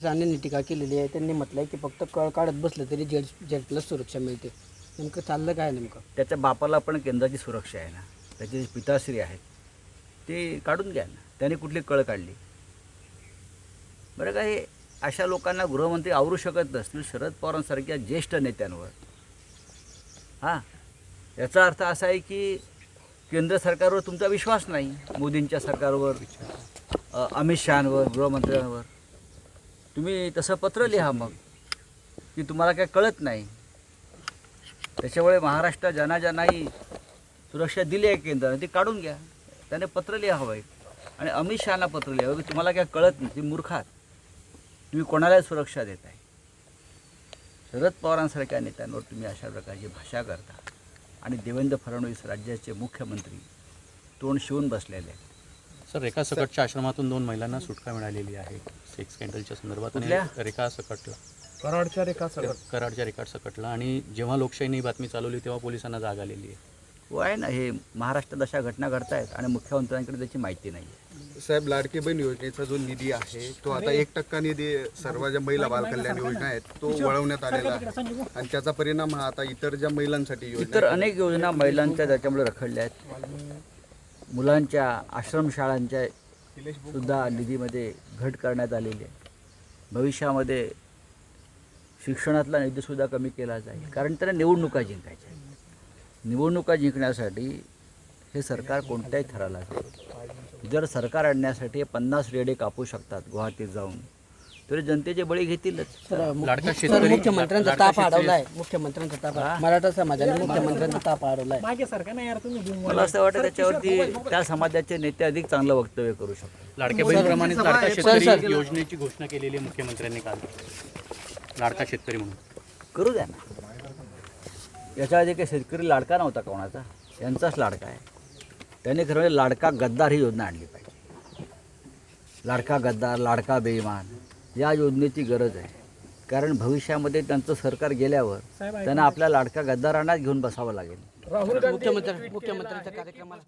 जाण्याने टीका केलेली आहे. त्यांनी म्हटलं आहे की फक्त कळ काढत बसलं तरी जेड प्लस सुरक्षा मिळते. नेमकं चाललं काय नेमकं? त्याच्या बापाला पण केंद्राची सुरक्षा आहे ना, त्याचे जे पिताश्री आहेत ते काढून घ्या ना. त्याने कुठली कळ काढली? बरं का, हे अशा लोकांना गृहमंत्री आवरू शकत नसतील शरद पवारांसारख्या ज्येष्ठ नेत्यांवर. हां, याचा अर्थ असा आहे की केंद्र सरकारवर तुमचा विश्वास नाही, मोदींच्या सरकारवर, अमित शहांवर, गृहमंत्र्यांवर. तुम्ही तसं पत्र लिहा मग की तुम्हाला काय कळत नाही. त्याच्यामुळे महाराष्ट्र जनाजनाही सुरक्षा दिली आहे केंद्राने, ती काढून घ्या. त्याने पत्र लिहावं आहे आणि अमित शहाना पत्र लिहावं की तुम्हाला काय कळत नाही, तुम्ही मूर्खात, तुम्ही कोणालाही सुरक्षा देत आहे. शरद पवारांसारख्या नेत्यांवर तुम्ही अशा प्रकारची भाषा करता आणि देवेंद्र फडणवीस राज्याचे मुख्यमंत्री तोंड शिवून बसलेले आहेत. सर, रेखा सकटच्या आश्रमातून 2 महिलांना सुटका मिळालेली आहे सेक्स स्कॅन्डलच्या संदर्भात. कुठल्या? रेखा सकटला, कराडच्या रेखा सकटला. आणि जेव्हा लोकशाहीने ही बातमी चालवली तेव्हा पोलिसांना जाग आलेली आहे. हो आहे ना, हे महाराष्ट्रात अशा घटना घडत आहेत आणि मुख्यमंत्र्यांकडे त्याची माहिती नाही आहे. साहेब, लाडकी बहीण योजनेचा जो निधी आहे तो आता 1% निधी सर्व ज्या महिला बालकल्याण योजना आहेत तो वळवण्यात आलेला आहे आणि त्याचा परिणाम हा आता इतर ज्या महिलांसाठी इतर अनेक योजना महिलांच्या त्याच्यामुळे रखडल्या आहेत. मुलांच्या आश्रमशाळांच्या सुद्धा निधीमध्ये घट करण्यात आलेली आहे. भविष्यामध्ये शिक्षणातला निधीसुद्धा कमी केला जाईल, कारण त्यांना निवडणुका जिंकायच्या आहेत. निवडणुका जिंकण्यासाठी हे सरकार कोणत्याही थराला जाईल. जर सरकार आणण्यासाठी 50 रेडे कापू शकतात गुवाहाटीत जाऊन, तरी जनतेचे बळी घेतीलच. लाडका शेतकरी, मुख्यमंत्र्यांचा ताप अडवलाय. मुख्यमंत्र्यांचा ताप, मराठा समाजाने मुख्यमंत्र्यांचा ताप अडवलाय. मला असं वाटतं त्याच्यावरती त्या समाजाचे नेते अधिक चांगलं वक्तव्य करू शकतात. लाडक्या बहिणीप्रमाणेच लाडका शेतकरी योजनेची घोषणा केलेली आहे मुख्यमंत्र्यांनी काल. लाडका शेतकरी म्हणून करू द्या ना. याच्या आधी काही शेतकरी लाडका नव्हता कोणाचा, यांचाच लाडका आहे. त्याने खरं म्हणजे लाडका गद्दार ही योजना आणली पाहिजे. लाडका गद्दार, लाडका बेईमान या योजनेची गरज आहे. कारण भविष्यामध्ये त्यांचं सरकार गेल्यावर त्यांना आपल्या लाडका गद्दारांनाच घेऊन बसावं लागेल. मुख्यमंत्र्यांच्या कार्यक्रमाला